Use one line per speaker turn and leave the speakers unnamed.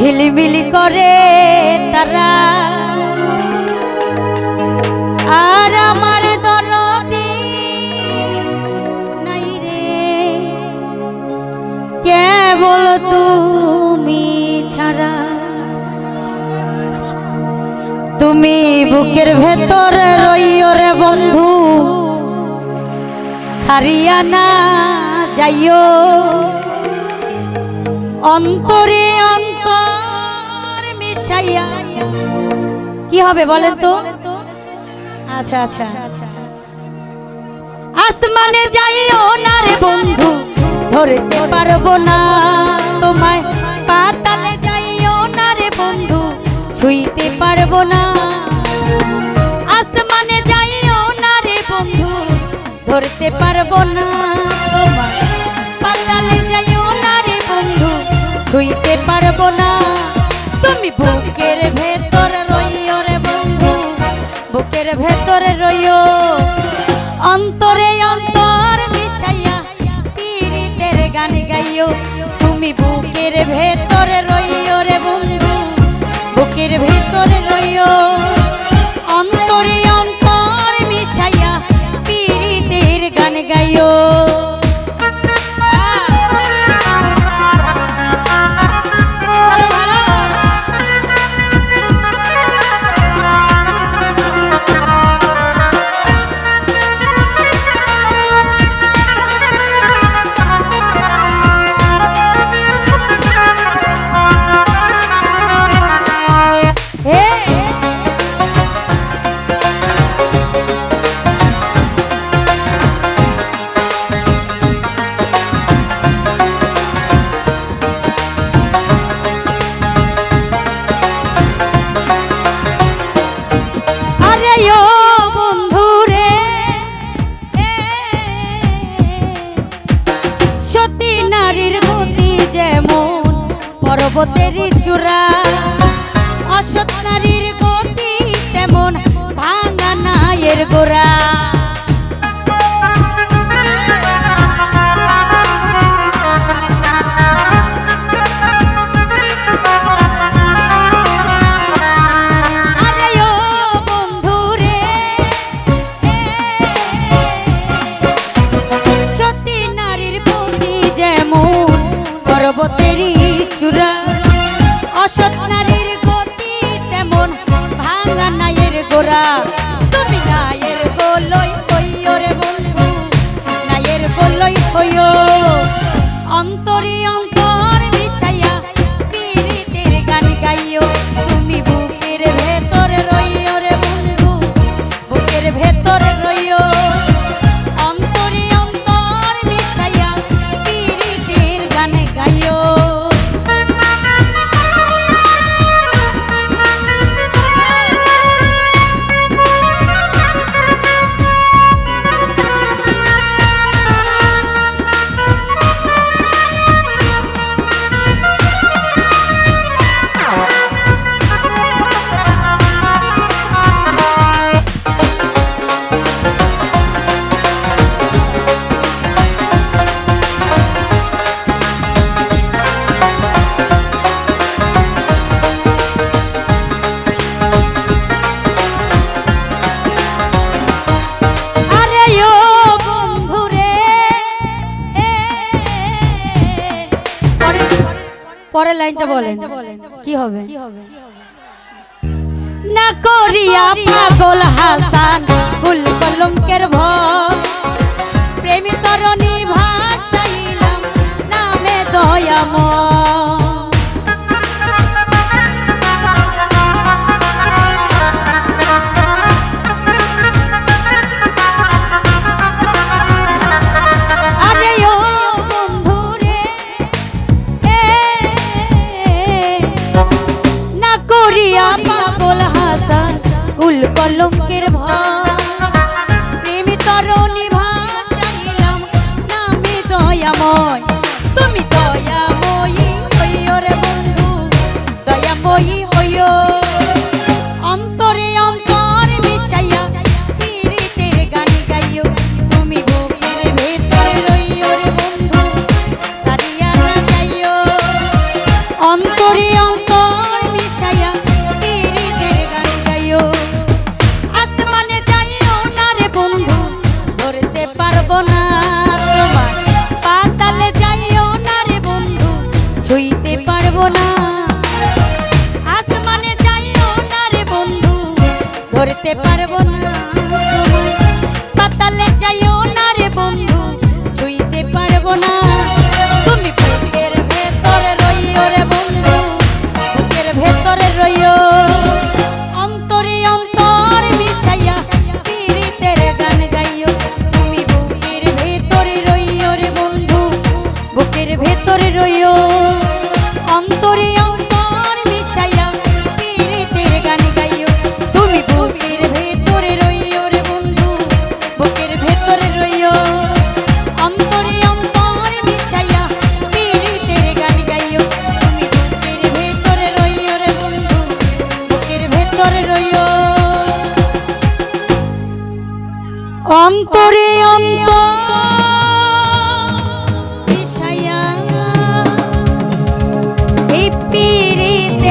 ঝিলিমিলি করে তারা আর আমার দরদি নাই রে কেবল তুমি ছাড়া। তুমি বুকের ভেতরে রইও রে বন্ধু ছাড়িয়া না যাইও অন্তরে অন্তর মিশাইয়া। কি হবে বলেন তো? আচ্ছা আচ্ছা আসমানে যাইও না রে বন্ধু ধরতে পারবো না তোমায়। পাতালে যাইও না রে বন্ধু ছুঁইতে পারবো না। আসমানে যাইও না রে বন্ধু ধরতে পারবো না তোমায়। পাতালে যাইও না রে বন্ধু ছুঁইতে পারবো না। তুমি বুকের ভেতর রইও রে বন্ধু বুকের ভেতরে রইও অন্তরে অন্তর মিশাইয়া পীড়িতের গান গাইও। তুমি বুকের ভেতরে রইও রে বন্ধু বুকের ভেতরে রইও অন্তরে অন্তর মিশাইয়া পীড়িতের গান গাইও। পর্বতের চূড়া অসৎ নারীর গতি তেমন ভাঙা নায়ের গোড়া। আরে ও বন্ধু রে সতী নারীর গতি যেমন পর্বতেরই চূড়া অসৎ নারীর গতি তেমন ভাঙা নায়ের গোড়া। তুমি নায়ের গোলই হইও রে বন্ধু নায়ের গোলই হইও অন্তরে অন্তর মিশাইয়া পীড়িতের গান গাইও। তুমি বুকের ভেতরে রইও রে বন্ধু বুকের ভেতরে রইও অন্তরে অন্তর মিশাইয়া পীড়িতের গান গাইও। পরের লাইনটা বলেন কি হবে? না করিয়া পাগল হাসান কুল কলঙ্কের ভয় প্রেমী তরণী ভাসাইলাম নামে দয়াময়। পাগল হাসান কুল কলঙ্কের ভয় প্রেমী তরণী ভাসাইলাম নামে দয়াময়। তুমি দয়াময়ী হইও রে বন্ধু দয়াময়ী হইও অন্তরে অন্তর মিশাইয়া পীড়িতের গান গাইও। তুমি বুকের ভেতরে রইও রে বন্ধু ছাড়িয়া না যাইও অন্তরে অন্তর ছুঁইতে পারবো না। আসমানে যাইও না রে বন্ধু ধরতে পারবো না তোমায়, পাতালে যাইও না রে বন্ধু ছুঁইতে পারবো না। তুমি বুকের ভেতরে রইও রে বন্ধু, বুকের ভেতরে রইও, অন্তরে অন্তর মিশাইয়া পীড়িতের গান গাইও। তুমি বুকের ভেতরে রইও রে বন্ধু, বুকের ভেতরে রইও, অন্তরে অন্তর মিশাইয়া পীড়িতের গান গাইও। তুমি বুকের ভেতরে রইও রে বন্ধু, বুকের ভেতরে রইও, অন্তরে অন্তর মিশাইয়া পীড়িতের গান গাইও। তুমি বুকের ভেতরে রইও রে বন্ধু, বুকের ভেতরে রইও, অন্তরে অন্তর মিশাইয়া এই পীড়িত